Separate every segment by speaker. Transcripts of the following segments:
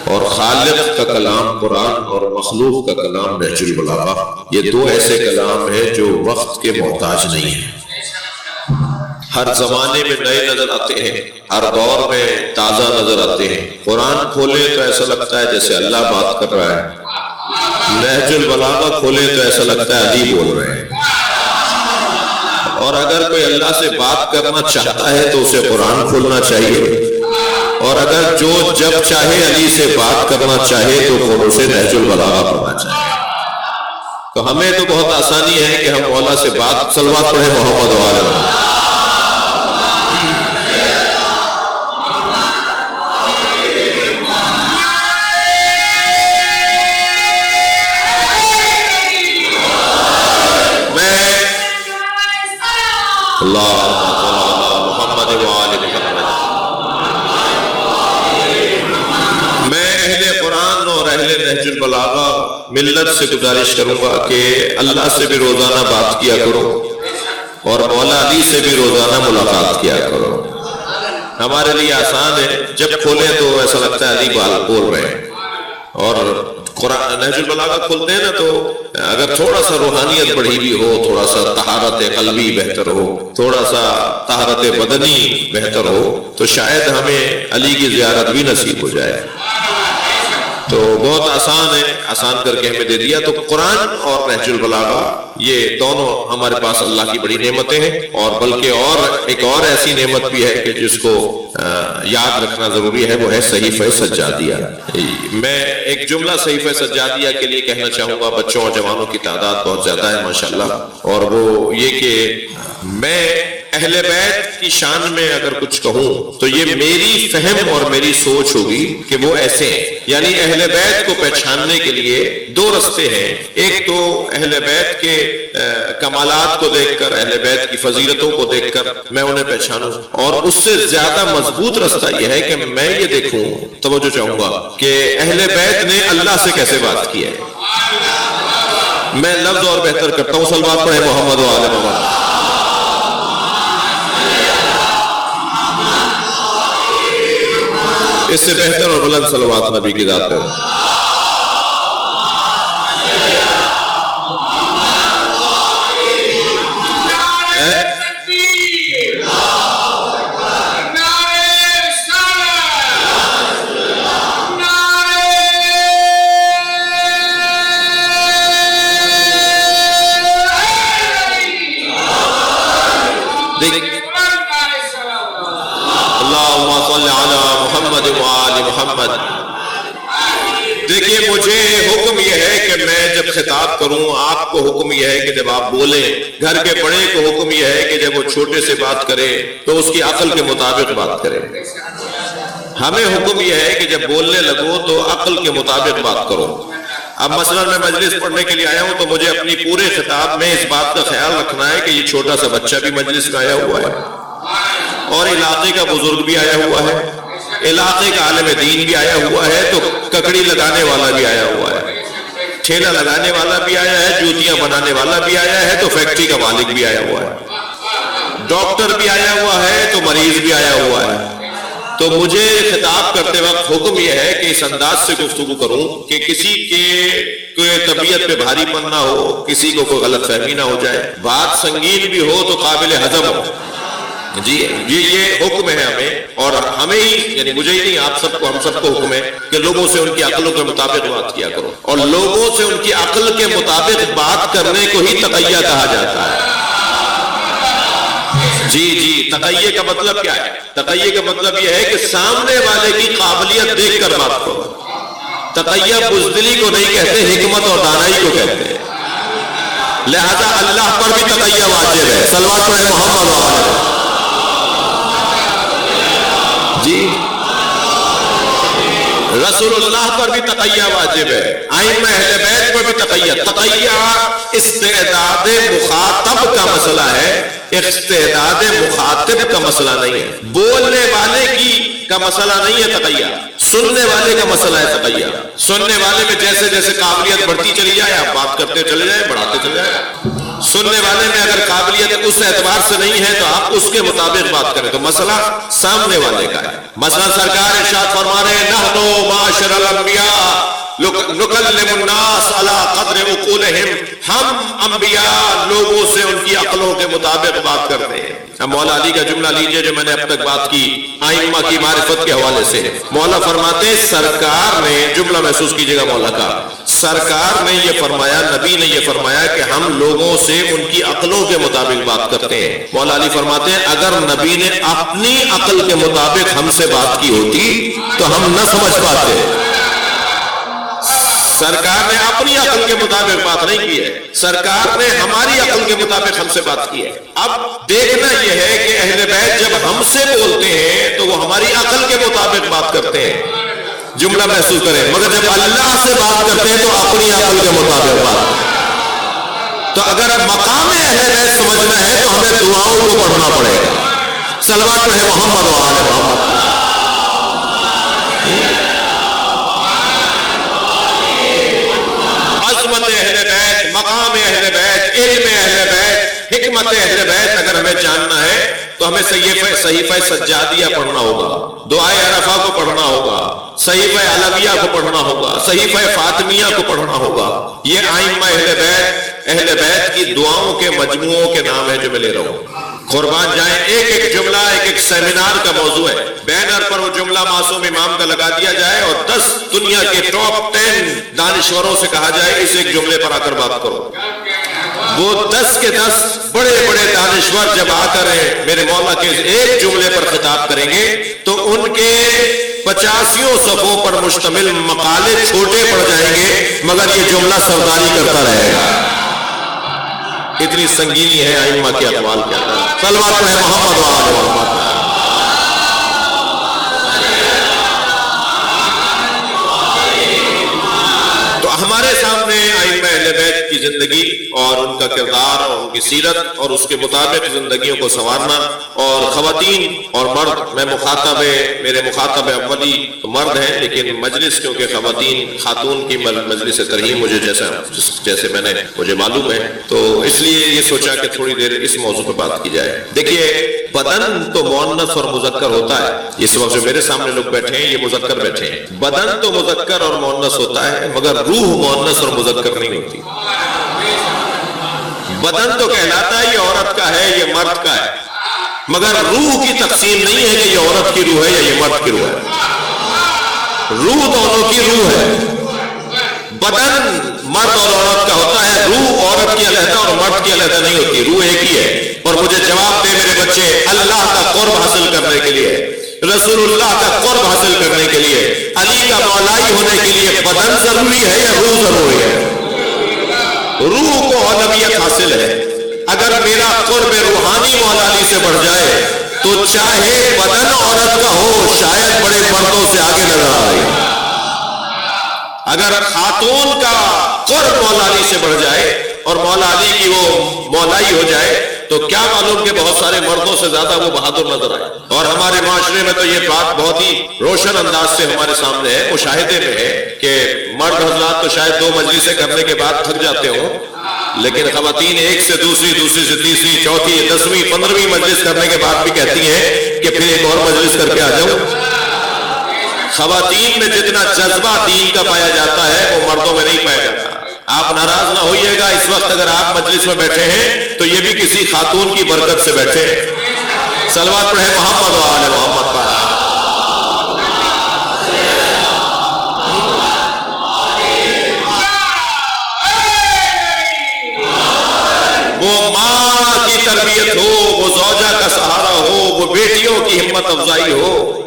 Speaker 1: اور خالق کا کلام قرآن اور مخلوق کا کلام نہج البلاغہ، یہ دو ایسے کلام ہیں جو وقت کے محتاج نہیں ہیں، ہر زمانے میں نئے نظر آتے ہیں، ہر دور میں تازہ نظر آتے ہیں۔ قرآن کھولے تو ایسا لگتا ہے جیسے اللہ بات کر رہا ہے، نہج البلاغہ کھولے تو ایسا لگتا ہے علی بول رہے ہیں۔ اور اگر کوئی اللہ سے بات کرنا چاہتا ہے تو اسے قرآن کھولنا چاہیے، اور اگر جو جب چاہے علی سے بات کرنا چاہے تو اسے نہج البلاغہ پڑھنا چاہیے۔ تو ہمیں تو بہت آسانی ہے کہ ہم مولا سے بات، صلوات پڑھیں محمد و آل محمد۔ محمد و آل محمد۔ میں اہل قرآن اور اہل نہج البلاغہ ملت سے گزارش کروں گا کہ اللہ سے بھی روزانہ بات کیا کرو اور مولا علی سے بھی روزانہ ملاقات کیا کرو۔ ہمارے لیے آسان ہے، جب کھولیں تو ایسا لگتا ہے علی بول رہے ہیں، اور قرآن نہج البلاغہ کھولتے ہیں نا تو اگر تھوڑا سا روحانیت بڑھی بھی ہو، تھوڑا سا طہارت قلبی بہتر ہو، تھوڑا سا طہارت بدنی بہتر ہو، تو شاید ہمیں علی کی زیارت بھی نصیب ہو جائے۔ تو بہت آسان ہے، آسان کر کے ہمیں دے دیا۔ تو قرآن اور نہج البلاغہ یہ دونوں ہمارے پاس اللہ کی بڑی نعمتیں ہیں، اور بلکہ اور ایک اور ایسی نعمت بھی ہے کہ جس کو یاد رکھنا ضروری ہے، وہ ہے صحیفہ سجادیہ۔ میں ایک جملہ صحیفہ سجادیہ کے لیے کہنا چاہوں گا، بچوں اور جوانوں کی تعداد بہت زیادہ ہے ماشاءاللہ، اور وہ یہ کہ میں اہل بیت کی شان میں اگر کچھ کہوں تو یہ میری فہم اور میری سوچ ہوگی کہ وہ ایسے ہیں۔ یعنی اہل بیت کو پہچاننے کے لیے دو رستے ہیں، ایک تو اہل بیت کے کمالات کو دیکھ کر، اہل بیت کی فضیلتوں کو دیکھ کر میں انہیں پہچانوں، اور اس سے زیادہ مضبوط رستہ یہ ہے کہ میں یہ دیکھوں، توجہ چاہوں گا کہ اہل بیت نے اللہ سے کیسے بات کی ہے۔ میں لفظ اور بہتر کرتا ہوں، صلوات پڑھیں محمد و آل محمد۔ اس سے بہتر اور بلند صلوات نبی کی ذات پر۔ دیکھیے، مجھے حکم یہ ہے کہ میں جب خطاب کروں، آپ کو حکم یہ ہے کہ جب آپ بولیں، گھر کے بڑے کو حکم یہ ہے کہ جب وہ چھوٹے سے بات کرے تو اس کی عقل کے مطابق بات کرے۔ ہمیں حکم یہ ہے کہ جب بولنے لگو تو عقل کے مطابق بات کرو۔ اب مثلا میں مجلس پڑھنے کے لیے آیا ہوں تو مجھے اپنی پورے خطاب میں اس بات کا خیال رکھنا ہے کہ یہ چھوٹا سا بچہ بھی مجلس میں آیا ہوا ہے، اور علاقے کا بزرگ بھی آیا ہوا ہے، علاقے کا عالم دین بھی آیا ہوا ہے، تو ککڑی لگانے والا بھی آیا ہوا ہے، ٹھیلا لگانے والا بھی آیا ہے، جوتیاں بنانے والا بھی آیا ہے، تو فیکٹری کا مالک بھی آیا ہوا ہے، ڈاکٹر بھی آیا ہوا ہے، تو مریض بھی آیا ہوا ہے۔ تو مجھے خطاب کرتے وقت حکم یہ ہے کہ اس انداز سے گفتگو کروں کہ کسی کے کوئی طبیعت پہ بھاری پن نہ ہو، کسی کو کوئی غلط فہمی نہ ہو جائے، بات سنگین بھی ہو تو قابل ہضم ہو۔ جی یہ حکم ہے ہمیں، اور ہمیں ہی یعنی مجھے ہی نہیں، آپ سب کو، ہم سب کو حکم ہے کہ لوگوں سے ان کی عقلوں کے مطابق بات کیا کرو، اور لوگوں سے ان کی عقل کے مطابق بات کرنے کو ہی تقیہ کہا جاتا ہے۔ جی تقیہ کا مطلب کیا ہے؟ تقیہ کا مطلب یہ ہے کہ سامنے والے کی قابلیت دیکھ کر بات کرو۔ تقیہ بزدلی کو نہیں کہتے، حکمت اور دانائی کو کہتے ہیں۔ لہذا اللہ پر بھی تقیہ واجب ہے، صلوات پڑھیں محمد و آل محمد۔ جی رسول اللہ پر بھی تقیہ واجب ہے، ائمہ اہل بیت پر بھی تقیہ۔ تقیہ استعداد مخاطب کا مسئلہ ہے، استعداد مخاطب کا مسئلہ نہیں ہے، بولنے والے کی کا مسئلہ نہیں ہے تقیہ، سننے والے کا مسئلہ ہے تقیہ۔ سننے والے میں جیسے جیسے قابلیت بڑھتی چلی جائے، آپ بات کرتے چلے جائیں، بڑھاتے چلے جائیں۔ سننے والے میں اگر قابلیت اس اعتبار سے نہیں ہے تو آپ اس کے مطابق بات کریں. تو مسئلہ سامنے والے کا ہے. مثلا سرکار ارشاد فرما رہے ہیں نحنو معاشر الانبیاء نکلم الناس علی قدر عقولہم، ہم انبیاء لوگوں سے ان کی عقلوں کے مطابق بات کرتے ہیں. اب مولا علی کا جملہ لیجئے جو میں نے اب تک بات کی ائمہ کی معرفت کے حوالے سے. مولا فرماتے ہیں سرکار نے، جملہ محسوس کیجئے گا مولا کا، سرکار نے یہ فرمایا، نبی نے یہ فرمایا کہ ہم لوگوں سے ان کی عقلوں کے مطابق بات کرتے ہیں. مولا علی فرماتے ہیں اگر نبی نے اپنی عقل کے مطابق ہم سے بات کی ہوتی تو ہم نہ سمجھ پاتے. سرکار نے اپنی عقل کے مطابق بات نہیں کی ہے، سرکار نے ہماری عقل کے مطابق ہم سے بات کی ہے. اب دیکھنا یہ ہے کہ اہل بیت جب ہم سے بولتے ہیں تو وہ ہماری عقل کے مطابق بات کرتے ہیں. جملہ محسوس کریں. مگر جب اللہ سے بات کرتے ہیں تو اپنی عقل کے مطابق بات. تو اگر مقام اہل بیت سمجھنا ہے تو ہمیں دعاؤں کو پڑھنا پڑے گا. صلوات پڑھے محمد و آل محمد. عظمت اہل بیت، مقام اہل بیت، علم اہل بیت، حکمت اہل بیت اگر ہمیں جاننا ہے تو ہمیں صحیفہ سجادیہ پڑھنا ہوگا، دعائے عرفہ کو پڑھنا ہوگا، صحیفہ علویہ کو پڑھنا ہوگا، صحیفہ فاطمیہ کو پڑھنا ہوگا. یہ ائمہ اہل بیت کی دعاؤں کے مجموعوں کے نام ہیں جو میں لے رہا ہوں. قربان جائیں ایک ایک جملہ ایک سیمینار کا موضوع ہے. بینر پر وہ جملہ معصوم امام کا لگا دیا جائے اور 10 دنیا کے ٹاپ 10 دانشوروں سے کہا جائے اس ایک جملے پر آ کر بات کرو. وہ 10 کے 10 بڑے بڑے دانشور جب آ کر میرے مولا کے ایک جملے پر خطاب کریں گے تو ان کے 85 صفوں پر مشتمل مقالے چھوٹے پڑ جائیں گے مگر یہ جملہ سرداری کرتا رہے گا. اتنی سنگینی ہے ائمہ کے اقوال کے اندر. صلوات پڑھے محمد و آل محمد. تو ہمارے سامنے ائمہ اہل بیت کی زندگی اور ان کا کردار اور ان کی سیرت اور اس کے مطابق زندگیوں کو سنوارنا. اور خواتین اور مرد، میں میرے مخاطب اولی مرد ہیں لیکن مجلس کیونکہ خاتون کی مجلس ترہیم جیسے مجھے معلوم ہے تو اس لیے یہ سوچا کہ تھوڑی دیر اس موضوع پر بات کی جائے. دیکھیے بدن تو مؤنث اور مذکر ہوتا ہے. اس وقت جو میرے سامنے لوگ بیٹھے ہیں یہ مذکر بیٹھے ہیں. بدن تو مذکر اور مؤنث ہوتا ہے مگر روح مؤنث اور مذکر نہیں ہوتی. بدن تو کہلاتا ہے یہ عورت کا ہے یہ مرد کا ہے مگر روح کی تقسیم نہیں ہے کہ یہ عورت کی روح ہے یا یہ مرد کی روح ہے. روح دونوں کی روح ہے. بدن مرد اور عورت کا ہوتا ہے، روح عورت کی علیحدہ اور مرد کی علیحدہ نہیں ہوتی، روح ایک ہی ہے. اور مجھے جواب دے میرے بچے، اللہ کا قرب حاصل کرنے کے لیے، رسول اللہ کا قرب حاصل کرنے کے لیے، علی کا مولائی ہونے کے لیے بدن ضروری ہے یا روح ضروری ہے؟ روح کو اولویت حاصل ہے. اگر میرا قرب روحانی مولا علی سے بڑھ جائے تو چاہے بدن عورت کا ہو شاید بڑے مردوں سے آگے نظر آ رہی. اگر خاتون کا قرب مولا علی سے بڑھ جائے اور مولا علی کی وہ مولائی ہو جائے تو کیا معلوم کہ بہت سارے مردوں سے زیادہ وہ بہادر نظر آئے. اور ہمارے معاشرے میں تو یہ بات بہت ہی روشن انداز سے ہمارے سامنے ہے، مشاہدے میں ہے کہ مرد حضرات تو شاید 2 مجلسیں کرنے کے بعد تھک جاتے ہوں لیکن خواتین ایک سے دوسری سے تیسری چوتھی 10ویں 15ویں مجلس کرنے کے بعد بھی کہتی ہیں کہ پھر ایک اور مجلس کر کے آ جاؤ. خواتین میں جتنا جذبہ دین کا پایا جاتا ہے وہ مردوں میں نہیں پایا جاتا. آپ ناراض نہ ہوئیے گا، اس وقت اگر آپ مجلس میں بیٹھے ہیں تو یہ بھی کسی خاتون کی برکت سے بیٹھے ہیں. صلوات پڑھے محمد و آل محمد پر. وہ ماں کی تربیت ہو، وہ زوجہ کا سہارا ہو، وہ بیٹیوں کی ہمت افزائی ہو،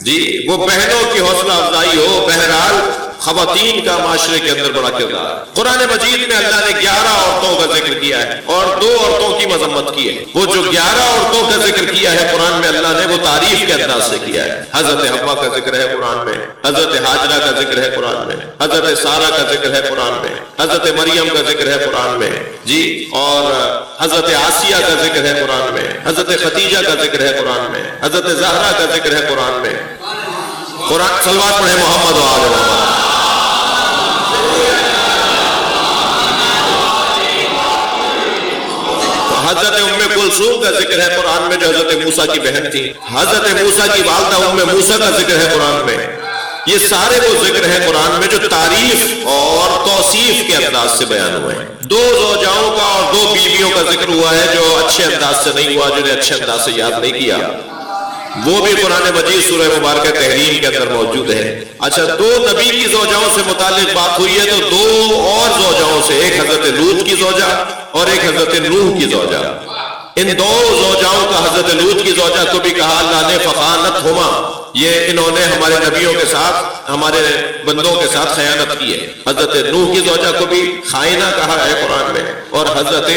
Speaker 1: جی وہ بہنوں کی حوصلہ افزائی ہو. بہرحال خواتین کا معاشرے کے اندر بڑا کردار. قرآن مجید میں اللہ نے 11 عورتوں کا ذکر کیا ہے اور 2 عورتوں کی مذمت کی ہے. وہ جو 11 عورتوں کا ذکر کیا ہے قرآن میں اللہ نے وہ تعریف کے انداز سے کیا ہے. حضرت حوا کا ذکر ہے قرآن میں، حضرت حاجرہ کا ذکر ہے قرآن میں، حضرت سارہ کا ذکر ہے قرآن میں، حضرت مریم کا ذکر ہے قرآن میں جی، اور حضرت آسیہ کا ذکر ہے قرآن میں، حضرت خدیجہ کا ذکر ہے قرآن میں، حضرت زہرا کا ذکر ہے قرآن میں. قرآن صلوات پڑھے محمد و آل محمد. کلثوم کا ذکر ہے قرآن میں جو حضرت موسیٰ کی بہن تھی. حضرت موسیٰ کی والدہ ام موسیٰ کا ذکر ہے قرآن میں. یہ سارے وہ ذکر ہیں قرآن میں جو تعریف اور توصیف کے انداز سے بیان ہوئے ہیں. 2 زوجاؤں کا اور 2 بیویوں کا ذکر ہوا ہے جو اچھے انداز سے نہیں ہوا, جنہیں اچھے انداز سے یاد نہیں کیا, وہ بھی قرآن مجید سورہ مبارکہ تحریم کے اندر موجود ہے. اچھا, 2 نبی کی زوجاؤں سے متعلق بات ہوئی ہے تو 2 اور زوجاؤں سے, ایک حضرت لوط کی زوجہ اور ایک حضرت نوح کی زوجہ. ان 2 زوجاؤں کا حضرت لوط کی زوجہ کو بھی کہا اللہ نے فخانتہما, یہ انہوں نے ہمارے نبیوں کے ساتھ, ہمارے بندوں کے ساتھ خیانت کی ہے. حضرت نوح کی زوجہ کو بھی خائنہ کہا ہے قرآن میں, اور حضرت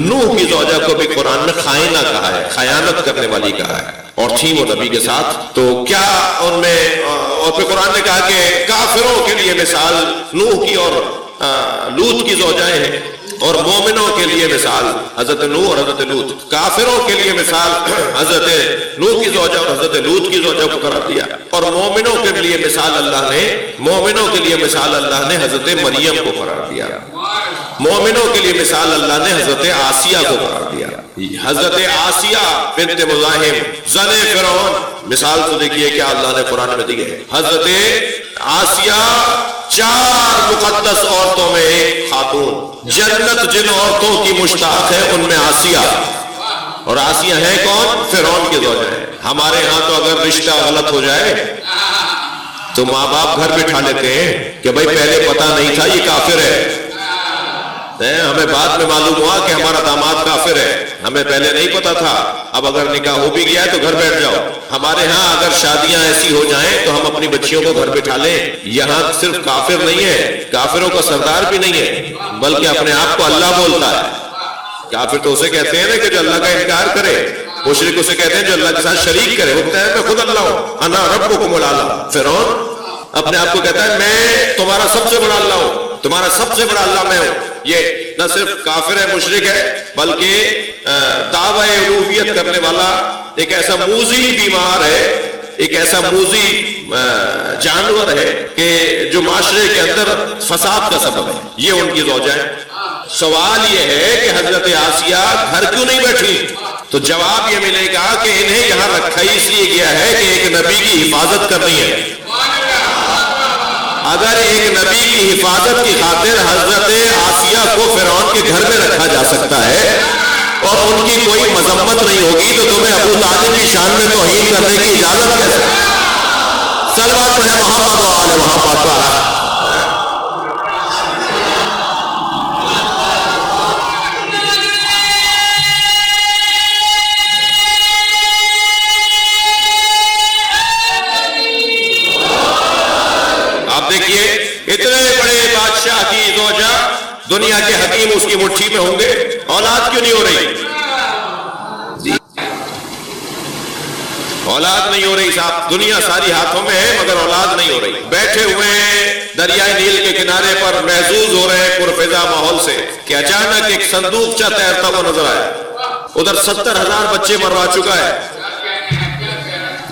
Speaker 1: نوح کی زوجہ کو بھی قرآن میں خائنہ کہا ہے, خیانت کرنے والی کہا ہے, اور تھی وہ نبی کے ساتھ. تو کیا ان میں, اور پھر قرآن نے کہا کہ کافروں کے لیے مثال نوح کی اور لوط کی زوجائیں ہیں, اور مومنوں کے لیے مثال حضرت نوح اور حضرت لوط. کافروں کے لیے مثال حضرت نوح کی زوجہ اور حضرت لوط کی زوجہ کو قرار دیا, اور مومنوں کے لیے مثال اللہ نے حضرت مریم کو قرار دیا. مومنوں کے لیے مثال اللہ نے حضرت آسیہ کو قرار دیا. حضرت آسیہ بنت مزاحم زن فرعون, مثال تو دیکھیے کیا اللہ نے قرآن میں دی ہے. حضرت آسیہ 4 مقدس عورتوں میں ایک خاتون, جنت جن عورتوں کی مشتاق ہے ان میں آسیہ, اور آسیہ ہے کون؟ فرعون کی زوجہ ہے. ہمارے ہاں تو اگر رشتہ غلط ہو جائے تو ماں باپ گھر بٹھا لیتے ہیں کہ بھائی پہلے پتہ نہیں تھا یہ کافر ہے, ہمیں بعد میں معلوم ہوا کہ ہمارا داماد کافر ہے, ہمیں پہلے نہیں پتا تھا, اب اگر نکاح ہو بھی گیا ہے تو گھر بیٹھ جاؤ. ہمارے ہاں اگر شادیاں ایسی ہو جائیں تو ہم اپنی بچیوں کو گھر بٹھا لیں. یہاں صرف کافر نہیں ہے, کافروں کا سردار بھی نہیں ہے, بلکہ اپنے آپ کو اللہ بولتا ہے. کافر تو اسے کہتے ہیں نا کہ جو اللہ کا انکار کرے, مشرک اسے کہتے ہیں جو اللہ کے ساتھ شریک کرے. وہ کہتا ہے میں خود اللہ ہوں, انا ربکم الاعلی. فرعون اپنے آپ کو کہتا ہے میں تمہارا سب سے بڑا اللہ ہوں, تمہارا سب سے بڑا اللہ میں ہوں. یہ نہ صرف کافر ہے, مشرک ہے, بلکہ دعوی الوہیت کرنے والا ایک ایسا موذی بیمار ہے, ایک ایسا موذی جانور ہے کہ جو معاشرے کے اندر فساد کا سبب ہے. یہ ان کی زوجہ ہے. سوال یہ ہے کہ حضرت آسیہ گھر کیوں نہیں بیٹھی؟ تو جواب یہ ملے گا کہ انہیں یہاں رکھا ہی اس لیے گیا ہے کہ ایک نبی کی حفاظت کرنی ہے. اگر ایک نبی کی حفاظت کی خاطر حضرت آسیہ کو فرعون کے گھر میں رکھا جا سکتا ہے اور ان کی کوئی مذمت نہیں ہوگی, تو تمہیں ابو طالب کی شان میں توہین کرنے کی اجازت کیسے؟ صلوات پڑھیں محمد و آل محمد پر. اتنے بڑے بادشاہ کی زوجہ, دنیا کے حکیم اس کی مٹھی میں ہوں گے, اولاد کیوں نہیں ہو رہی؟ اولاد نہیں ہو رہی صاحب, دنیا ساری ہاتھوں میں ہے مگر اولاد نہیں ہو رہی. بیٹھے ہوئے دریائے نیل کے کنارے پر محظوظ ہو رہے ہیں پرفضا ماحول سے کہ اچانک ایک صندوق چا تیرتا ہوا نظر آیا. ادھر 70,000 بچے مروا چکا ہے.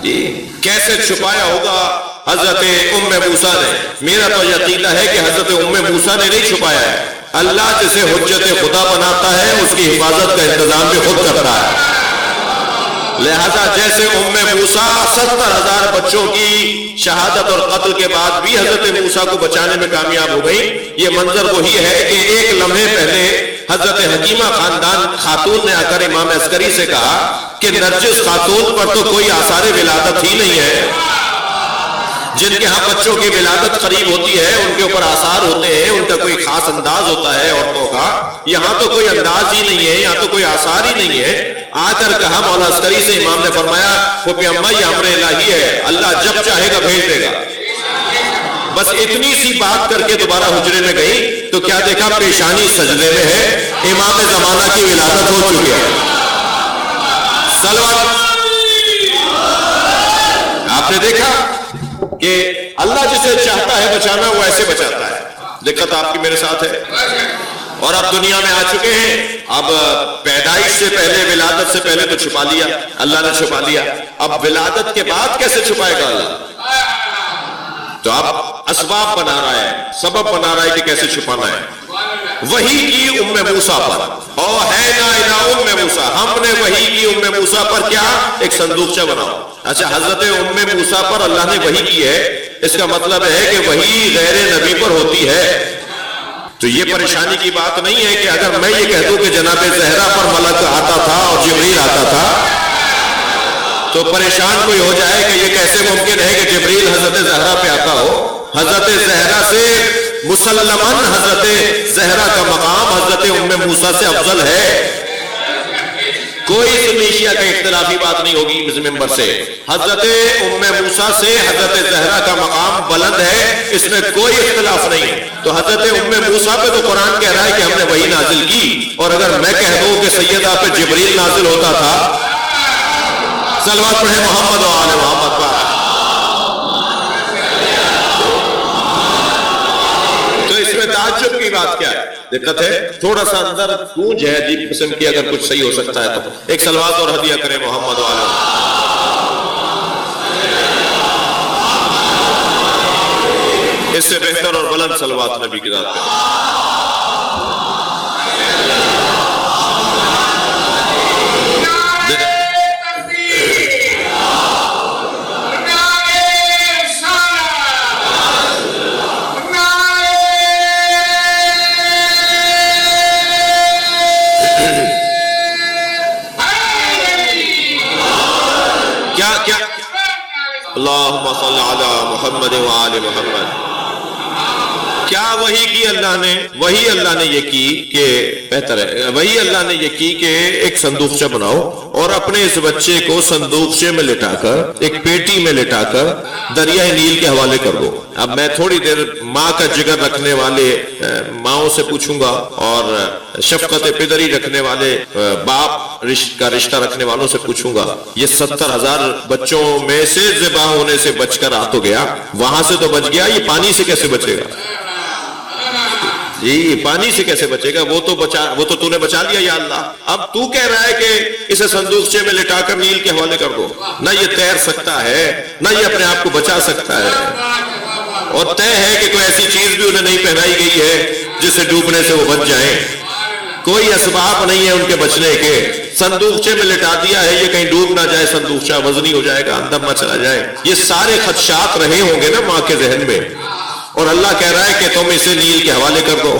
Speaker 1: جی کیسے چھپایا ہوگا حضرت ام موسیٰ نے؟ میرا تو یقین ہے کہ حضرت ام موسیٰ نے نہیں چھپایا ہے. اللہ جسے حجت خدا بناتا ہے اس کی حفاظت کا انتظام بھی خود کرتا ہے. لہذا جیسے ام موسیٰ 70,000 بچوں کی شہادت اور قتل کے بعد بھی حضرت موسیٰ کو بچانے میں کامیاب ہو گئی, یہ منظر وہی ہے کہ ایک لمحے پہلے حضرت حکیمہ خاندان خاتون نے آ کر امام عسکری سے کہا کہ نرجس خاتون پر تو کوئی آثار ولادت ہی نہیں ہے. جن کے ہاں بچوں کی ولادت قریب ہوتی ہے ان کے اوپر آثار ہوتے ہیں, ان کا کوئی خاص انداز ہوتا ہے عورتوں کا. یہاں تو کوئی انداز ہی نہیں ہے, یہاں تو کوئی آثار ہی نہیں ہے. آ کر کہا مولا عسکری سے, امام نے فرمایا پھوپھی اماں یہ امر الہی ہے, اللہ جب چاہے گا بھیج دے گا. بس اتنی سی بات کر کے دوبارہ حجرے میں گئی تو کیا دیکھا پیشانی سجدے میں ہے, امام زمانہ کی ولادت ہو چکی ہے. صلوات. آپ نے دیکھا کہ اللہ جسے چاہتا ہے بچانا وہ ایسے بچاتا ہے. دقت آپ کی میرے ساتھ ہے. اور اب دنیا میں آ چکے ہیں, اب پیدائش سے پہلے, ولادت سے پہلے تو چھپا لیا, اللہ نے چھپا لیا. اب ولادت کے بعد کیسے چھپائے گا اللہ؟ تو اب اسباب بنا رہا ہے, سبب بنا رہا ہے کہ کیسے چھپانا ہے. وحی کی ام موسیٰ پر، اوحینا الی ام موسیٰ، ہم نے وحی کی ام موسیٰ پر کیا؟ ایک صندوقچہ بناؤ۔ اچھا، حضرت ام موسیٰ پر اللہ نے وحی کی ہے، اس کا مطلب ہے کہ وحی غیر نبی پر ہوتی ہے۔ تو یہ پریشانی کی بات نہیں ہے کہ اگر میں یہ کہہ دوں کہ جناب زہرا پر ملک آتا تھا اور جبریل آتا تھا تو پریشان کوئی ہو جائے کہ یہ کیسے ممکن ہے کہ جبریل حضرت زہرا پہ آتا ہو۔ حضرت زہرا سے مسلماً حضرت زہرا کا مقام حضرت ام موسیٰ سے افضل ہے، کوئی سنی شیعہ کا اختلافی بات نہیں ہوگی اس ممبر سے۔ حضرت ام موسیٰ سے حضرت زہرا کا مقام بلند ہے، اس میں کوئی اختلاف نہیں ہے۔ تو حضرت ام موسیٰ پہ تو قرآن کہہ رہا ہے کہ ہم نے وحی نازل کی، اور اگر میں کہہ دوں کہ سیدہ پہ جبریل نازل ہوتا تھا، صلوات پڑھیں محمد و آل محمد پر، تو اس میں تعجب کی بات کیا ہے؟ دقت ہے تھوڑا سا اندر گونج ہے عجیب قسم کی، اگر کچھ صحیح ہو سکتا ہے تو ایک صلوات اور ہدیہ کریں محمد و آل محمد۔ اس سے بہتر اور بلند صلوات نبی کی ذات پہ۔ اللہم صل علی محمد و آل محمد۔ کیا وحی کی اللہ نے؟ وہی اللہ نے یہ کی کہ بہتر ہے، وہی اللہ نے یہ کی کہ ایک صندوقچہ بناؤ اور اپنے اس بچے کو صندوقچے میں لٹا کر، ایک پیٹی میں لٹا کر دریائے نیل کے حوالے کر دو۔ اب میں تھوڑی دیر ماں کا جگر رکھنے والے ماؤں سے پوچھوں گا اور شفقت پدری رکھنے والے باپ کا رشتہ رکھنے والوں سے پوچھوں گا، یہ 70,000 بچوں میں سے ذبح ہونے سے بچ کر آ تو گیا، وہاں سے تو بچ گیا، یہ پانی سے کیسے بچے گا؟ جی پانی سے کیسے بچے گا؟ وہ تو نے بچا لیا یا اللہ۔ اب تو کہہ رہا ہے کہ اسے صندوقچے میں لٹا کر نیل کے حوالے کر دو۔ نہ یہ تیر سکتا ہے، نہ یہ اپنے آپ کو بچا سکتا ہے، اور طے ہے کہ کوئی ایسی چیز بھی انہیں نہیں پہنائی گئی ہے جس سے ڈوبنے سے وہ بچ جائیں۔ کوئی اسباب نہیں ہے ان کے بچنے کے، صندوقچے میں لٹا دیا ہے، یہ کہیں ڈوب نہ جائے، صندوقچہ وزنی ہو جائے گا، اندر نہ چلا جائے۔ یہ سارے خدشات رہے ہوں گے نا ماں کے ذہن میں، اور اللہ کہہ رہا ہے کہ تم اسے نیل کے حوالے کر دو۔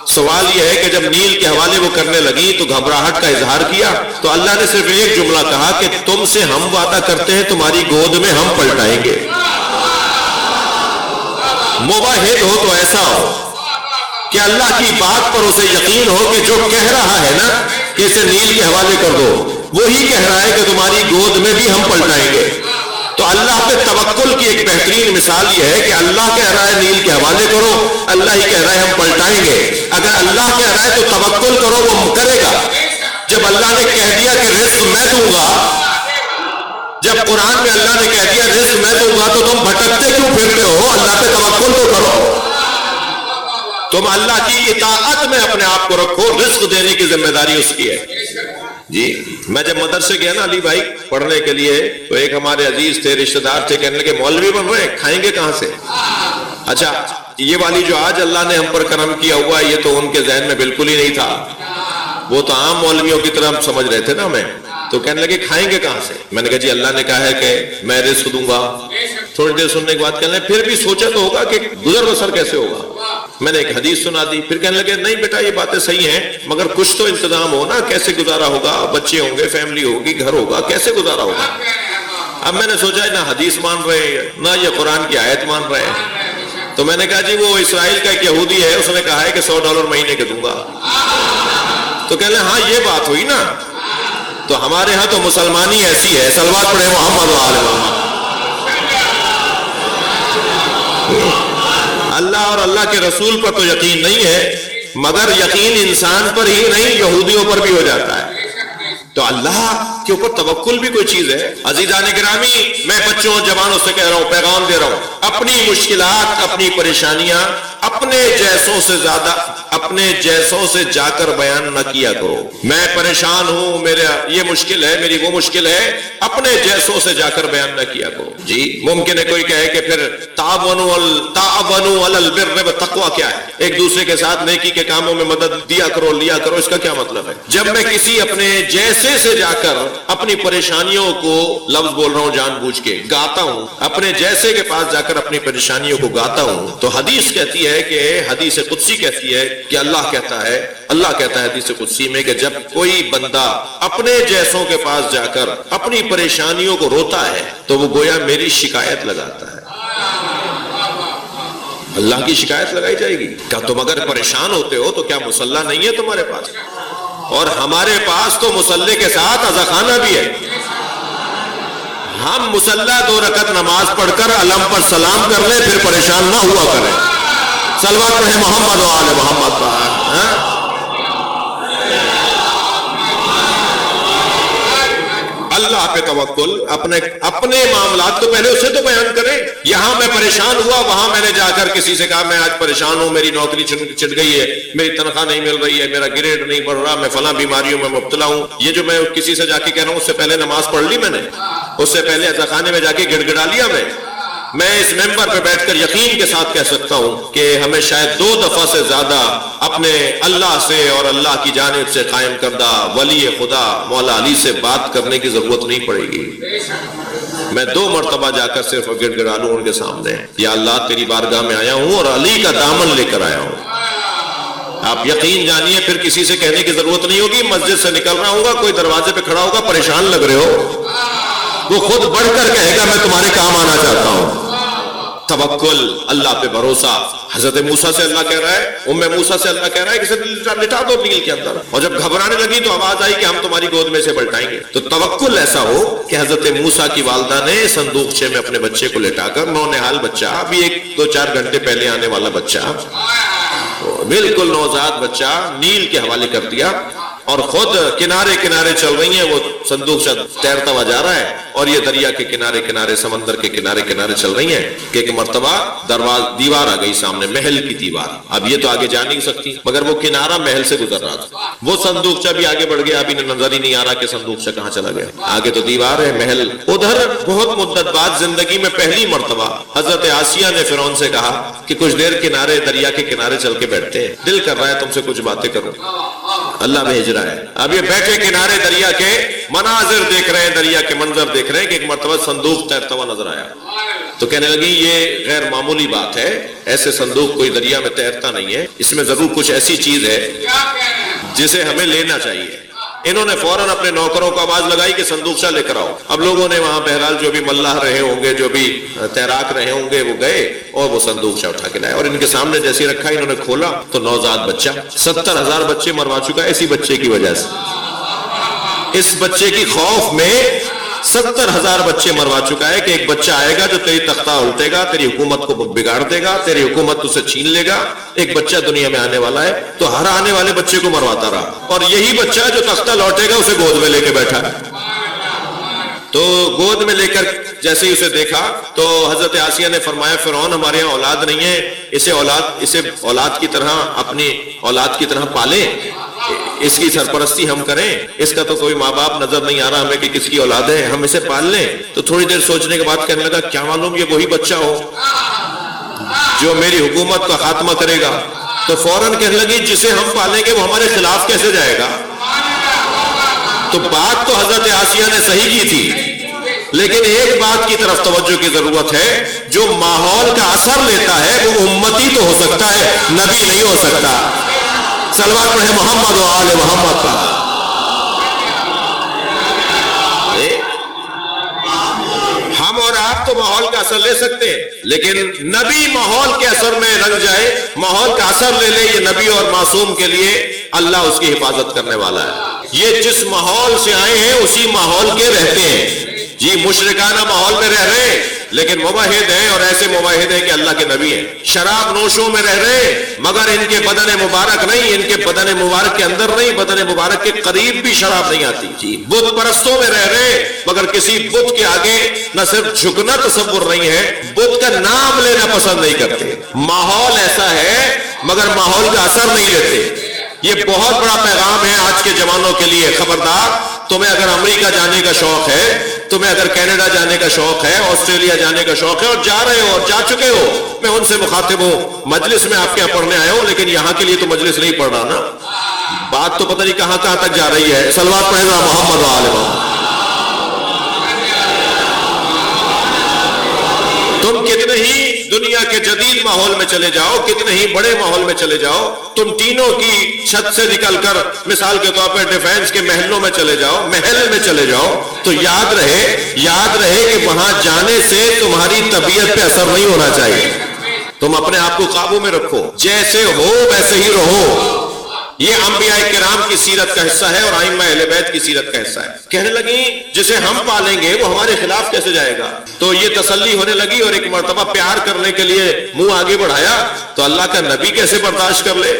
Speaker 1: سوال یہ ہے کہ جب نیل کے حوالے وہ کرنے لگی تو گھبراہٹ کا اظہار کیا، تو اللہ نے صرف ایک جملہ کہا کہ تم سے ہم وعدہ کرتے ہیں تمہاری گود میں ہم پلٹائیں گے۔ موحد ہو تو ایسا ہو کہ اللہ کی بات پر اسے یقین ہو کہ جو کہہ رہا ہے نا کہ اسے نیل کے حوالے کر دو، وہی کہہ رہا ہے کہ تمہاری گود میں بھی ہم پلٹائیں گے۔ تو اللہ پہ توکل کی ایک بہترین مثال یہ ہے کہ اللہ کہہ رہا ہے نیل کے حوالے کرو، اللہ ہی کہہ رہا ہے ہم پلٹائیں گے۔ اگر اللہ کہہ رہا ہے تو توکل کرو، وہ کرے گا۔ جب اللہ نے کہہ دیا کہ رزق میں دوں گا، جب قرآن میں اللہ نے کہہ دیا رزق میں دوں گا، تو تم بھٹکتے کیوں پھرتے ہو؟ اللہ پہ توکل تو کرو۔ تم اللہ کی اطاعت میں اپنے آپ کو رکھو، رزق دینے کی ذمہ داری اس کی ہے۔ جی میں جب مدرسے گیا نا علی بھائی پڑھنے کے لیے، تو ایک ہمارے عزیز تھے، رشتہ دار تھے، کہنے لگے مولوی بن رہے ہیں، کھائیں گے کہاں سے؟ اچھا یہ والی جو آج اللہ نے ہم پر کرم کیا ہوا، یہ تو ان کے ذہن میں بالکل ہی نہیں تھا، وہ تو عام مولویوں کی طرح سمجھ رہے تھے نا ہمیں۔ تو کہنے لگے کھائیں گے کہاں سے؟ میں نے کہا جی اللہ نے کہا ہے کہ میں رزق دوں گا۔ تھوڑی دیر سننے کے بعد کہنے لگے پھر بھی سوچا تو ہوگا کہ گزر بسر کیسے ہوگا؟ میں نے ایک حدیث سنا دی، پھر کہنے لگے نہیں بیٹا یہ باتیں صحیح ہیں مگر کچھ تو انتظام ہو نا، کیسے گزارا ہوگا؟ بچے ہوں گے، فیملی ہوگی، گھر ہوگا، کیسے گزارا ہوگا؟ اب میں نے سوچا نہ حدیث مان رہے ہیں نہ یہ قرآن کی آیت مان رہے ہیں، تو میں نے کہا جی وہ اسرائیل کا ایک یہودی ہے، اس نے کہا ہے کہ $100 مہینے کے دوں گا۔ تو کہنے لگے ہاں یہ بات ہوئی نا، تو ہمارے ہاں تو مسلمانی ایسی ہے، صلوات پڑھے محمد و آل محمد۔ اللہ اور اللہ کے رسول پر تو یقین نہیں ہے، مگر یقین انسان پر ہی نہیں یہودیوں پر بھی ہو جاتا ہے۔ تو اللہ کے اوپر توکل بھی کوئی چیز ہے۔ عزیزان گرامی میں بچوں اور جوانوں سے کہہ رہا ہوں، پیغام دے رہا ہوں، اپنی مشکلات اپنی پریشانیاں اپنے جیسوں سے زیادہ اپنے جیسوں سے جا کر بیان نہ کیا کرو. میں پریشان ہوں، میرا یہ مشکل ہے، میری وہ مشکل ہے، اپنے جیسوں سے جا کر بیان نہ کیا کرو. جی ممکن ہے کوئی کہے کہ پھر تعاونوا علی البر والتقوی کیا ہے؟ ایک دوسرے کے ساتھ نیکی کے کاموں میں مدد دیا کرو، لیا کرو، اس کا کیا مطلب ہے؟ جب میں کسی اپنے جیسے سے جا کر اپنی پریشانیوں کو، لفظ بول رہا ہوں جان بوجھ کے، گاتا ہوں، اپنے جیسے کے پاس جا کر اپنی پریشانیوں کو گاتا ہوں، تو حدیث کہتی ہے کہ حدیث قدسی کہتی ہے کہ اللہ کہتا ہے حدیث قدسی میں کہ جب کوئی بندہ اپنے جیسوں کے پاس جا کر اپنی پریشانیوں کو روتا ہے تو وہ گویا میری شکایت لگاتا ہے. اللہ کی شکایت لگائی جائے گی. کیا تم اگر پریشان ہوتے ہو تو کیا مصلی نہیں ہے تمہارے پاس؟ اور ہمارے پاس تو مصلی کے ساتھ عزاخانہ بھی ہے. ہم مصلی 2 رکعت نماز پڑھ کر علم پر سلام کر لیں پھر پریشان نہ ہوا کریں. صلوات پڑھیں محمد و آل محمد پر. اللہ پہ توکل، اپنے معاملات تو پہلے اسے تو بیان کریں. یہاں میں پریشان ہوا، وہاں میں نے جا کر کسی سے کہا میں آج پریشان ہوں، میری نوکری چھٹ گئی ہے، میری تنخواہ نہیں مل رہی ہے، میرا گریڈ نہیں بڑھ رہا، میں فلاں بیماریوں میں مبتلا ہوں. یہ جو میں کسی سے جا کے کہہ رہا ہوں، اس سے پہلے نماز پڑھ لی میں نے، اس سے پہلے عزاخانے میں جا کے گڑ گڑا لیا میں اس ممبر پہ بیٹھ کر یقین کے ساتھ کہہ سکتا ہوں کہ ہمیں شاید 2 دفعہ سے زیادہ اپنے اللہ سے اور اللہ کی جانب سے قائم کردہ ولی خدا مولا علی سے بات کرنے کی ضرورت نہیں پڑے گی. میں 2 مرتبہ جا کر صرف گڑ گڑا لوں ان کے سامنے، یا اللہ تیری بارگاہ میں آیا ہوں اور علی کا دامن لے کر آیا ہوں. آپ یقین جانیے پھر کسی سے کہنے کی ضرورت نہیں ہوگی. مسجد سے نکل رہا ہوگا، کوئی دروازے پہ کھڑا ہوگا، پریشان لگ رہے ہو، وہ خود بڑھ کر کہے گا میں تمہارے کام آنا چاہتا ہوں. توکل، اللہ پہ بھروسہ. حضرت موسیٰ سے اللہ کہہ رہا ہے، موسیٰ سے اللہ کہہ رہا ہے کہ اسے لٹا دو نیل کے اندر. اور جب گھبرانے لگی تو آواز آئی کہ ہم تمہاری گود میں سے پلٹائیں گے. تو توکل ایسا ہو کہ حضرت موسیٰ کی والدہ نے صندوقچے میں اپنے بچے کو لٹا کر، نونہال بچہ، ابھی 1-2-4 گھنٹے پہلے آنے والا بچہ، بالکل نوزاد بچہ، نیل کے حوالے کر دیا. اور خود کنارے کنارے چل رہی ہیں، وہ صندوق سے تیرتا ہوا جا رہا ہے اور یہ دریا کے کنارے کنارے، سمندر کے کنارے کنارے چل رہی ہیں کہ ایک مرتبہ دیوار آ گئی سامنے، محل کی دیوار. اب یہ تو آگے جا نہیں سکتی، مگر وہ کنارہ محل سے گزر رہا تھا. وہ صندوقچہ بھی آگے بڑھ گیا، ابھی نظر ہی نہیں آ رہا کہ صندوقچہ کہاں چلا گیا. آگے تو دیوار ہے، محل ادھر. بہت مدت بعد زندگی میں پہلی مرتبہ حضرت آسیہ نے فرعون سے کہا کہ کچھ دیر کنارے، دریا کے کنارے چل کے بیٹھتے ہیں، دل کر رہا ہے تم سے کچھ باتیں کروں. اللہ بھیج رہا ہے. اب یہ بیٹھے کنارے دریا کے مناظر دیکھ رہے ہیں، دریا کے منظر دیکھ رہے ہیں کہ ایک مرتبہ صندوق تیرتا ہوا نظر آیا. تو کہنے لگی یہ غیر معمولی بات ہے، ایسے صندوق کوئی دریا میں تیرتا نہیں ہے، اس میں ضرور کچھ ایسی چیز ہے جسے ہمیں لینا چاہیے. انہوں نے فوراً اپنے نوکروں کو آواز لگائی کہ صندوقچہ لے کر آؤ. اب لوگوں نے وہاں بہرحال جو بھی ملاح رہے ہوں گے، جو بھی تیراک رہے ہوں گے، وہ گئے اور وہ صندوقچہ اٹھا کے لائے اور ان کے سامنے جیسے رکھا، انہوں نے کھولا تو نوزاد بچہ. 70,000 بچے مروا چکا ہے اسی بچے کی وجہ سے. اس بچے کی خوف میں 70,000 بچے مروا چکا ہے کہ ایک بچہ آئے گا جو تیری تختہ الٹے گا، تیری حکومت کو بگاڑ دے گا، تیری حکومت اسے چھین لے گا. ایک بچہ دنیا میں آنے والا ہے. تو ہر آنے والے بچے کو مرواتا رہا اور یہی بچہ جو تختہ لوٹے گا اسے گود میں لے کے بیٹھا ہے. تو گود میں لے کر جیسے ہی اسے دیکھا تو حضرت آسیہ نے فرمایا فرعون ہمارے یہاں اولاد نہیں ہے، اسے اولاد کی طرح، اپنی اولاد کی طرح پالیں، اس کی سرپرستی ہم کریں. اس کا تو کوئی ماں باپ نظر نہیں آ رہا ہمیں کہ کس کی اولاد ہے، ہم اسے پال لیں. تو تھوڑی دیر سوچنے کے بعد کہنے لگا کیا معلوم یہ وہی بچہ ہو جو میری حکومت کا خاتمہ کرے گا. تو فوراً کہنے لگی جسے ہم پالیں گے وہ ہمارے خلاف کیسے جائے گا. تو بات تو حضرت آسیہ نے صحیح کی تھی، لیکن ایک بات کی طرف توجہ کی ضرورت ہے، جو ماحول کا اثر لیتا ہے وہ امتی تو ہو سکتا ہے، نبی نہیں ہو سکتا. صلوات پڑھیں محمد و آل محمد پر. ہم اور آپ تو ماحول کا اثر لے سکتے ہیں، لیکن نبی ماحول کے اثر میں رنگ جائے، ماحول کا اثر لے لے، یہ نبی اور معصوم کے لیے اللہ اس کی حفاظت کرنے والا ہے. یہ جس ماحول سے آئے ہیں اسی ماحول کے رہتے ہیں. جی مشرکانہ ماحول میں رہ رہے ہیں لیکن موحد ہیں اور ایسے موحد ہیں کہ اللہ کے نبی ہیں. شراب نوشوں میں رہ رہے مگر ان کے بدن مبارک نہیں، ان کے بدن مبارک کے اندر نہیں، بدن مبارک کے قریب بھی شراب نہیں آتی. جی بت پرستوں میں رہ رہے مگر کسی بت کے آگے نہ صرف جھکنا تصور نہیں ہے، بت کا نام لینا پسند نہیں کرتے. ماحول ایسا ہے مگر ماحول کا اثر نہیں لیتے. یہ بہت بڑا پیغام ہے آج کے جوانوں کے لیے. خبردار، تمہیں اگر امریکہ جانے کا شوق ہے، تمہیں اگر کینیڈا جانے کا شوق ہے، آسٹریلیا جانے کا شوق ہے اور جا رہے ہو اور جا چکے ہو، میں ان سے مخاطب ہوں. مجلس میں آپ کے یہاں پڑھنے آئے ہو لیکن یہاں کے لیے تو مجلس نہیں پڑھ رہا نا. بات تو پتہ نہیں کہاں کہاں تک جا رہی ہے. صلوات پڑھے گا محمد و آل محمد. تم کتنے ہی دنیا کے جدید ماحول میں چلے جاؤ، کتنے ہی بڑے ماحول میں چلے جاؤ، تم تینوں کی چھت سے نکل کر مثال کے طور پر ڈیفینس کے محلوں میں چلے جاؤ، محل میں چلے جاؤ، تو یاد رہے کہ وہاں جانے سے تمہاری طبیعت پہ اثر نہیں ہونا چاہیے. تم اپنے آپ کو قابو میں رکھو، جیسے ہو ویسے ہی رہو. یہ انبیاء کرام کی سیرت کا حصہ ہے اور ائمہ اہل بیت کی سیرت کا حصہ ہے. کہنے لگی جسے ہم پالیں گے وہ ہمارے خلاف کیسے جائے گا؟ تو یہ تسلی ہونے لگی اور ایک مرتبہ پیار کرنے کے لیے منہ آگے بڑھایا تو اللہ کا نبی کیسے برداشت کر لے؟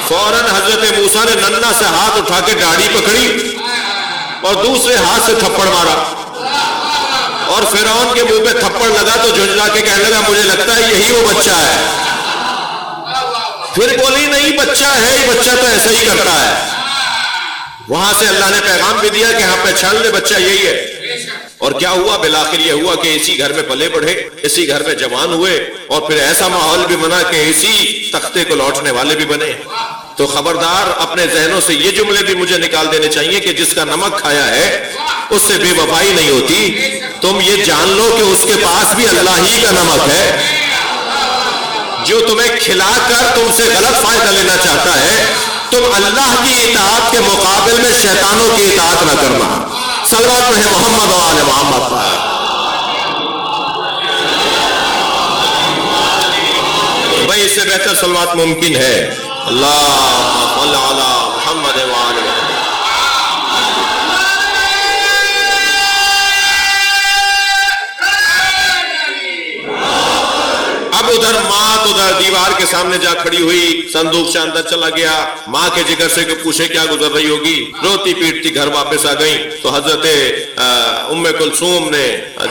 Speaker 1: فوراً حضرت موسیٰ نے ننھا سے ہاتھ اٹھا کے داڑھی پکڑی اور دوسرے ہاتھ سے تھپڑ مارا اور فرعون کے منہ پہ تھپڑ لگا تو جھنجھلا کے کہنے لگا مجھے لگتا ہے یہی وہ بچہ ہے. پھر بولی نہیں بچہ ہے، یہ بچہ تو ایسا ہی کرتا ہے. وہاں سے اللہ نے پیغام بھی دیا کہ ہاں پہچان لے بچہ یہی ہے. اور کیا ہوا؟ بالآخر یہ ہوا کہ اسی گھر میں پلے بڑھے، اسی گھر میں جوان ہوئے اور پھر ایسا ماحول بھی بنا کہ اسی تختے کو لوٹنے والے بھی بنے. تو خبردار اپنے ذہنوں سے یہ جملے بھی مجھے نکال دینے چاہیے کہ جس کا نمک کھایا ہے اس سے بے وفائی نہیں ہوتی. تم یہ جان لو کہ اس کے پاس بھی اللہ ہی کا نمک ہے جو تمہیں کھلا کر تم سے غلط فائدہ لینا چاہتا ہے. تم اللہ کی اطاعت کے مقابل میں شیطانوں کی اطاعت نہ کرنا. صلوات پڑھے محمد و آل محمد. بھائی اس سے بہتر صلوات ممکن ہے؟ اللہم صل علی محمد و آل محمد. اب ادھر ماں تو ادھر دیوار کے سامنے جا کھڑی ہوئی، صندوق سے اندر چلا گیا. ماں کے جگر سے کہ پوچھے کیا گزر رہی ہوگی، روتی پیٹتی گھر واپس آ گئی. تو حضرت ام کلثوم نے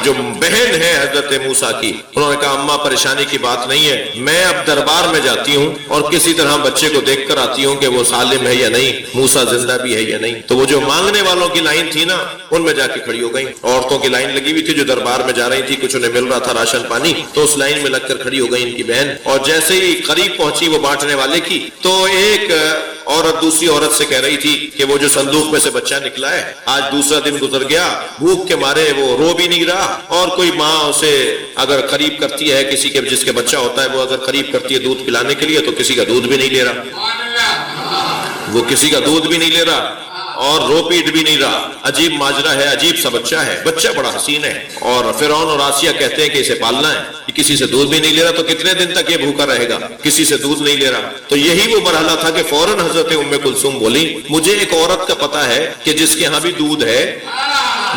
Speaker 1: جو بہن ہے حضرت موسیٰ کی، انہوں نے کہا اماں پریشانی کی بات نہیں ہے، میں اب دربار میں جاتی ہوں اور کسی طرح بچے کو دیکھ کر آتی ہوں کہ وہ سالم ہے یا نہیں، موسیٰ زندہ بھی ہے یا نہیں. تو وہ جو مانگنے والوں کی لائن تھی نا ان میں جا کے کھڑی ہو گئی. عورتوں کی لائن لگی ہوئی تھی جو دربار میں جا رہی تھی، کچھ انہیں مل رہا تھا راشن پانی، تو اس لائن میں لگ کر کھڑی ہو گئی ان کی بہن. اور جیسے ہی قریب پہنچی وہ بانٹنے والے کی تو ایک عورت دوسری عورت سے کہہ رہی تھی کہ وہ جو صندوق میں سے بچہ نکلا ہے آج دوسرا دن گزر گیا، بھوک کے مارے وہ رو بھی نہیں رہا. اور کوئی ماں اسے اگر قریب کرتی ہے کسی کے جس کے بچہ ہوتا ہے وہ اگر قریب کرتی ہے دودھ پلانے کے لیے تو کسی کا دودھ بھی نہیں لے رہا، وہ کسی کا دودھ بھی نہیں لے رہا اور رو پیٹ بھی نہیں رہا. عجیب ماجرا ہے، عجیب سا بچہ ہے، بچہ بڑا حسین ہے. اور فرعون اور آسیہ کہتے ہیں کہ اسے پالنا ہے، کہ کسی سے دودھ بھی نہیں لے رہا تو کتنے دن تک یہ بھوکا رہے گا، کسی سے دودھ نہیں لے رہا. تو یہی وہ مرحلہ تھا کہ فوراً حضرت ام کلثوم بولی مجھے ایک عورت کا پتہ ہے کہ جس کے ہاں بھی دودھ ہے،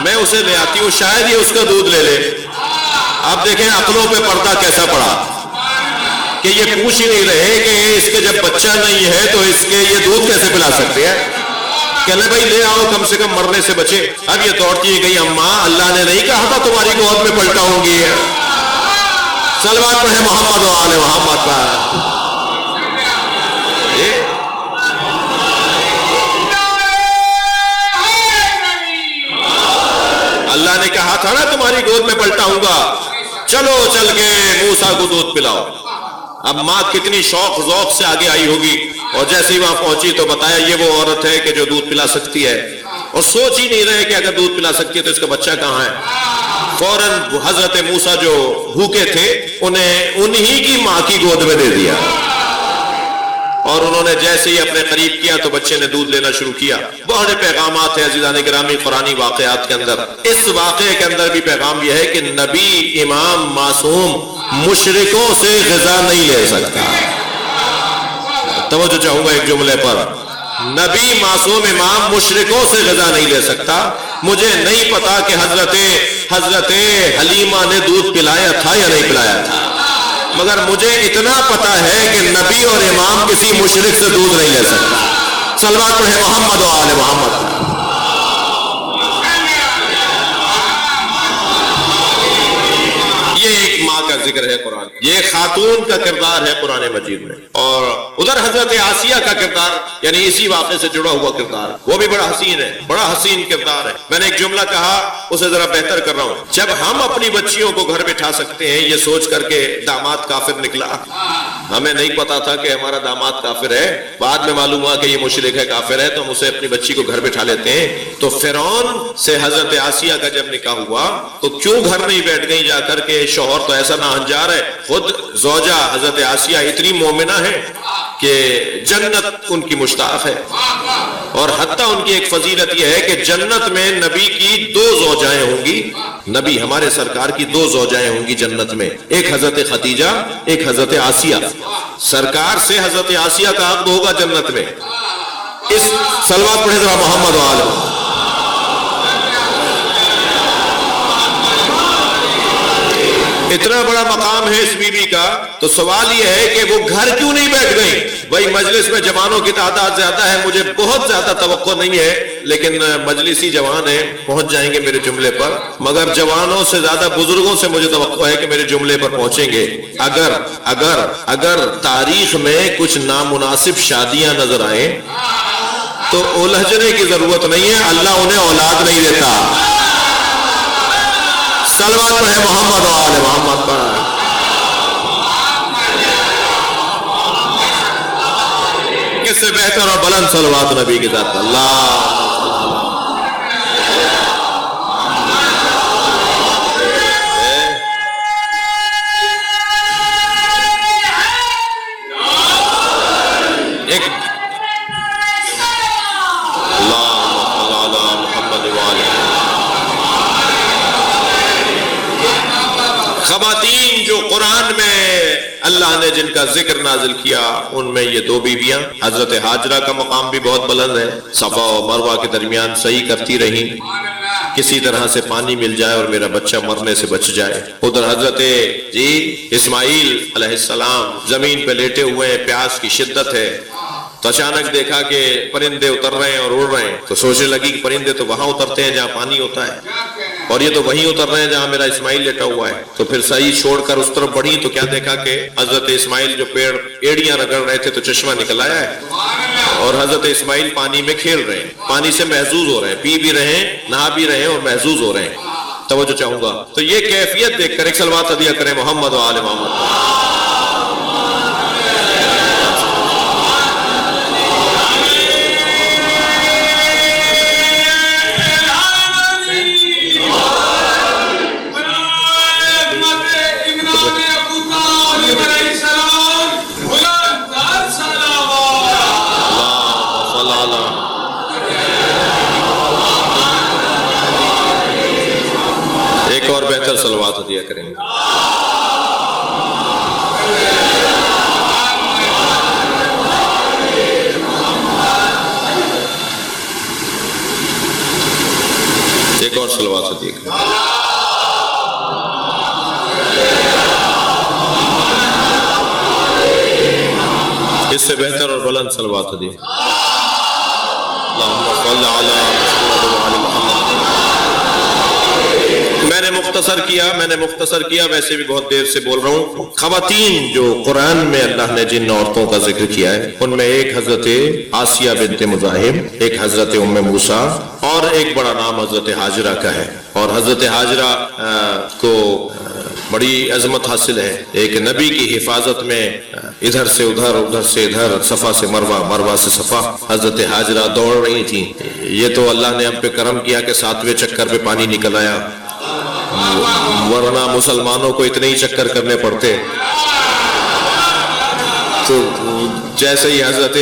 Speaker 1: میں اسے لے آتی ہوں، شاید یہ اس کا دودھ لے لے. اب دیکھیں عقلوں پہ پردہ کیسا پڑا کہ یہ پوچھ ہی نہیں رہے کہ اس کے جب بچہ نہیں ہے تو اس کے یہ دودھ کیسے پلا سکتے ہیں. کہنے بھائی لے آؤ کم سے کم مرنے سے بچے. اب یہ دوڑتی گئی اماں اللہ نے نہیں کہا تھا تمہاری گود میں پلٹاؤں گی. صلوات پڑھے محمد و آل محمد پر. اللہ نے کہا تھا نا تمہاری گود میں پلٹاؤں گا، چلو چل کے موسیٰ کو دودھ پلاؤ. اب ماں کتنی شوق ذوق سے آگے آئی ہوگی اور جیسے ہی وہاں پہنچی تو بتایا یہ وہ عورت ہے کہ جو دودھ پلا سکتی ہے. اور سوچ ہی نہیں رہے کہ اگر دودھ پلا سکتی ہے تو اس کا بچہ کہاں ہے. فوراً حضرت موسیٰ جو بھوکے تھے انہیں انہی کی ماں کی گود میں دے دیا اور انہوں نے جیسے ہی اپنے قریب کیا تو بچے نے دودھ لینا شروع کیا. بہت پیغامات ہیں عزیزان گرامی قرآنی واقعات کے اندر. اس واقعے کے اندر بھی پیغام یہ ہے کہ نبی امام معصوم مشرکوں سے غذا نہیں لے سکتا. توجہ چاہوں گا ایک جملے پر، نبی معصوم امام مشرکوں سے غذا نہیں لے سکتا. مجھے نہیں پتا کہ حضرت حلیمہ نے دودھ پلایا تھا یا نہیں پلایا تھا؟ مگر مجھے اتنا پتا ہے کہ نبی اور امام کسی مشرک سے دودھ نہیں لے سکتا۔ صلوات پڑھے محمد و آل محمد۔ یہ ایک ماں کا ذکر ہے قرآن، یہ خاتون کا کردار ہے قرآن مجید میں، اور ادھر حضرت آسیہ کا کردار یعنی اسی واقعے سے جڑا ہوا کردار، وہ بھی بڑا حسین ہے، بڑا حسین کردار ہے۔ میں نے ایک جملہ کہا، اسے ذرا بہتر کر رہا ہوں۔ جب ہم اپنی بچیوں کو گھر بٹھا سکتے ہیں یہ سوچ کر کے داماد کافر نکلا، ہمیں نہیں پتا تھا کہ ہمارا داماد کافر ہے، بعد میں معلوم ہوا کہ یہ مشرک ہے، کافر ہے، تو ہم اسے اپنی بچی کو گھر بٹھا لیتے ہیں۔ تو فرعون سے حضرت آسیہ کا جب نکاح ہوا تو کیوں گھر نہیں بیٹھ گئی جا کر کے؟ شوہر تو ایسا ناہنجار ہے، خود زوجہ حضرت آسیہ اتنی مومنہ ہے کہ جنت ان کی مشتاق ہے، اور حتیٰ ان کی ایک فضیلت یہ ہے کہ جنت میں نبی کی 2 زوجائیں ہوں گی، نبی ہمارے سرکار کی 2 زوجائیں ہوں گی جنت میں، ایک حضرت خدیجہ ایک حضرت آسیہ۔ سرکار سے حضرت آسیہ کا عقد ہوگا جنت میں۔ اس صلوات پڑھے ذرا محمد و آل محمد۔ اتنا بڑا مقام ہے اس بی بی کا، تو سوال یہ ہے کہ وہ گھر کیوں نہیں بیٹھ گئی؟ بھائی مجلس میں جوانوں کی تعداد زیادہ ہے، مجھے بہت زیادہ توقع نہیں ہے، لیکن مجلسی جوان ہیں، پہنچ جائیں گے میرے جملے پر، مگر جوانوں سے زیادہ بزرگوں سے مجھے توقع ہے کہ میرے جملے پر پہنچیں گے۔ اگر تاریخ میں کچھ نامناسب شادیاں نظر آئیں تو الجھنے کی ضرورت نہیں ہے، اللہ انہیں اولاد نہیں دیتا۔ صلوات پڑھے محمد و آل محمد پر۔ کس سے بہتر اور بلند صلوات نبی کی ذات اللہ۔ ایک خواتین جو قرآن میں اللہ نے جن کا ذکر نازل کیا ان میں یہ 2 بیویاں، حضرت ہاجرہ کا مقام بھی بہت بلند ہے، صفا و مروہ کے درمیان سعی کرتی رہیں کسی طرح سے پانی مل جائے اور میرا بچہ مرنے سے بچ جائے۔ ادھر حضرت اسماعیل علیہ السلام زمین پہ لیٹے ہوئے ہیں، پیاس کی شدت ہے، تو اچانک دیکھا کہ پرندے اتر رہے ہیں اور اڑ رہے ہیں، تو سوچنے لگی کہ پرندے تو وہاں اترتے ہیں جہاں پانی ہوتا ہے، اور یہ تو وہیں اتر رہے ہیں جہاں میرا اسماعیل لیٹا ہوا ہے۔ تو پھر صحیح چھوڑ کر اس طرف بڑھی تو کیا دیکھا کہ حضرت اسماعیل جو پیڑ ایڑیاں رگڑ رہے تھے تو چشمہ نکل آیا ہے، اور حضرت اسماعیل پانی میں کھیل رہے ہیں، پانی سے محظوظ ہو رہے ہیں، پی بھی رہے ہیں، نہا بھی رہے ہیں اور محظوظ ہو رہے ہیں۔ توجہ چاہوں گا، تو یہ کیفیت دیکھ کر ایک صلوات عطیہ کریں محمد و آل محمد۔ ایک اور بہتر صلوات عطیہ کریں گے۔ ایک اور صلوات عطیہ کریں گے۔ اس سے بہتر اور بلند صلوات عطیہ۔ اللہم صل علی محمد و آل محمد۔ میں نے مختصر کیا، ویسے بھی بہت دیر سے بول رہا ہوں۔ خواتین جو قرآن میں اللہ نے جن عورتوں کا ذکر کیا ہے ان میں ایک حضرت آسیہ بنت مزاحم، ایک حضرت ام موسیٰ، اور ایک بڑا نام حضرت ہاجرہ کا ہے۔ اور حضرت ہاجرہ کو بڑی عظمت حاصل ہے، ایک نبی کی حفاظت میں ادھر سے ادھر، ادھر سے ادھر، صفا سے مروہ، مروہ سے صفا حضرت ہاجرہ دوڑ رہی تھی۔ یہ تو اللہ نے ہم پہ کرم کیا کہ 7ویں چکر پہ پانی نکل آیا، ورنہ مسلمانوں کو اتنے ہی چکر کرنے پڑتے۔ تو جیسے ہی حضرت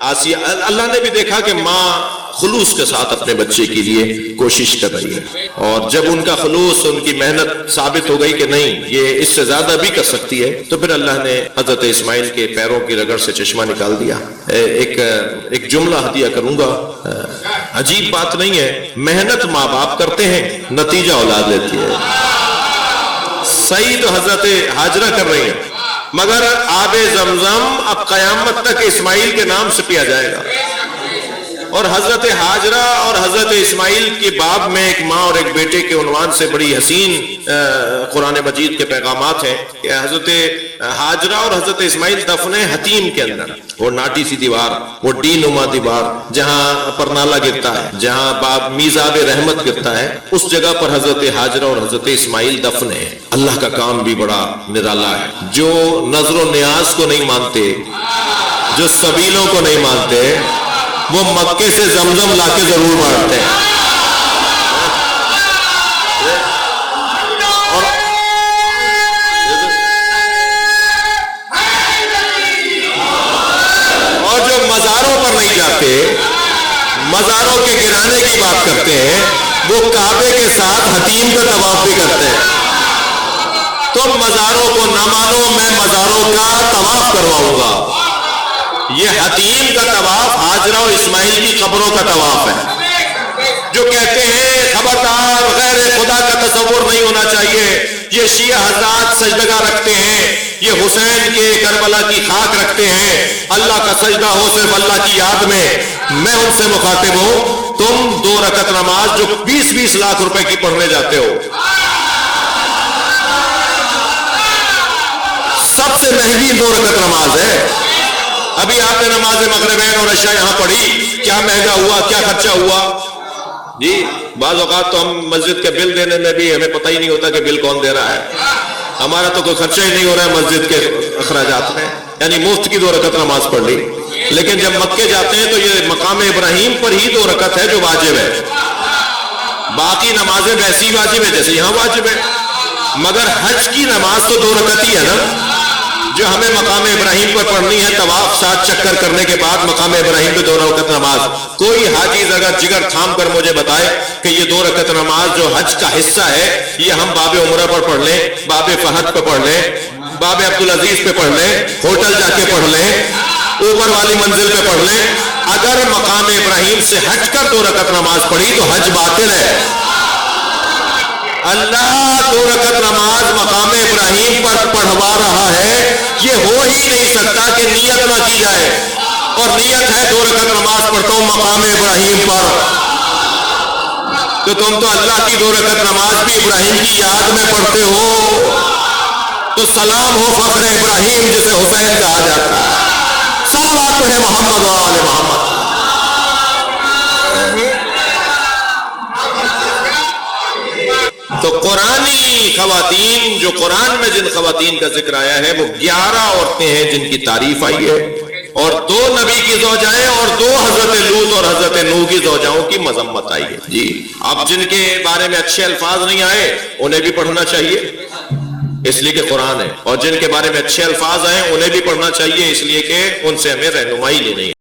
Speaker 1: آسیہ، اللہ نے بھی دیکھا کہ ماں خلوص کے ساتھ اپنے بچے کے لیے کوشش کر رہی ہے، اور جب ان کا خلوص، ان کی محنت ثابت ہو گئی کہ نہیں یہ اس سے زیادہ بھی کر سکتی ہے، تو پھر اللہ نے حضرت اسماعیل کے پیروں کی رگڑ سے چشمہ نکال دیا۔ ایک جملہ ہدیہ کروں گا، عجیب بات نہیں ہے، محنت ماں باپ کرتے ہیں، نتیجہ اولاد لیتی ہے۔ صحیح تو حضرت ہاجرہ کر رہی ہیں، مگر آب زمزم اب قیامت تک اسماعیل کے نام سے پیا جائے گا، اور حضرت ہاجرہ اور حضرت اسماعیل کے باب میں ایک ماں اور ایک بیٹے کے عنوان سے بڑی حسین قرآن مجید کے پیغامات ہیں کہ حضرت ہاجرہ اور حضرت اسماعیل دفن حتیم کے اندر، وہ ناٹی سی دیوار، وہ ڈی نما دیوار جہاں پرنالا گرتا ہے، جہاں باب میزاب رحمت گرتا ہے، اس جگہ پر حضرت ہاجرہ اور حضرت اسماعیل دفن ہے۔ اللہ کا کام بھی بڑا نرالا ہے۔ جو نظر و نیاز کو نہیں مانتے، جو سبیلوں کو نہیں مانتے، وہ مکے سے زمزم لا کے ضرور مارتے ہیں۔ اور جو مزاروں پر نہیں جاتے، مزاروں کے گرانے کی بات کرتے ہیں، وہ کعبے کے ساتھ حتیم کا طواف بھی کرتے ہیں۔ تم مزاروں کو نہ مانو، میں مزاروں کا طواف کرواؤں گا۔ یہ حتیم کا طواف ہاجرہ اور اسماعیل کی قبروں کا طواف ہے۔ جو کہتے ہیں خبردار غیر خدا کا تصور نہیں ہونا چاہیے، یہ شیعہ حضرات سجدگاہ رکھتے ہیں، یہ حسین کے کربلا کی خاک رکھتے ہیں، اللہ کا سجدہ ہو صرف اللہ کی یاد میں، میں ان سے مخاطب ہوں، تم 2 رکعت نماز جو 20-20 لاکھ روپے کی پڑھنے جاتے ہو، سب سے مہنگی 2 رکعت نماز ہے۔ ابھی آپ نے نماز مغربین اور عشاء یہاں پڑھی، کیا مہنگا ہوا، کیا خرچہ ہوا؟ جی بعض اوقات تو ہم مسجد کے بل دینے میں بھی ہمیں پتہ ہی نہیں ہوتا کہ بل کون دے رہا ہے، ہمارا تو کوئی خرچہ ہی نہیں ہو رہا ہے مسجد کے اخراجات میں، یعنی مفت کی 2 رکعت نماز پڑھ لی۔ لیکن جب مکے جاتے ہیں تو یہ مقام ابراہیم پر ہی 2 رکعت ہے جو واجب ہے، باقی نمازیں ویسی واجب ہے جیسے یہاں واجب ہے، مگر حج کی نماز تو 2 رکعت ہی ہے نا، جو ہمیں مقام ابراہیم پر پڑھنی ہے، طواف 7 چکر کرنے کے بعد مقام ابراہیم پہ 2 رکعت نماز۔ کوئی حاجی اگر جگر تھام کر مجھے بتائے کہ یہ 2 رکعت نماز جو حج کا حصہ ہے، یہ ہم باب عمرہ پر پڑھ لیں، باب فہد پہ پڑھ لیں، باب عبدالعزیز پہ پڑھ لیں، ہوٹل جا کے پڑھ لیں، اوپر والی منزل پہ پڑھ لیں، اگر مقام ابراہیم سے ہٹ کر 2 رکعت نماز پڑھی تو حج باطل ہے۔ اللہ 2 رکعت نماز مقام ابراہیم پر پڑھوا رہا ہے، یہ ہو ہی نہیں سکتا کہ نیت نہ کی جائے، اور نیت ہے 2 رکعت نماز پڑھتا ہوں مقام ابراہیم پر، تو تم تو اللہ کی 2 رکعت نماز بھی ابراہیم کی یاد میں پڑھتے ہو، تو سلام ہو فخر ابراہیم جسے حسین کہا جاتا ہے۔ صلوات پڑھے محمد و آل محمد۔ تو قرآنی خواتین، جو قرآن میں جن خواتین کا ذکر آیا ہے وہ 11 عورتیں ہیں جن کی تعریف آئی ہے، اور 2 نبی کی زوجائیں اور 2 حضرت لوط اور حضرت نوح کی زوجاؤں کی مذمت آئی ہے۔ جی اب جن کے بارے میں اچھے الفاظ نہیں آئے انہیں بھی پڑھنا چاہیے اس لیے کہ قرآن ہے، اور جن کے بارے میں اچھے الفاظ آئے انہیں بھی پڑھنا چاہیے اس لیے کہ ان سے ہمیں رہنمائی لینی ہے۔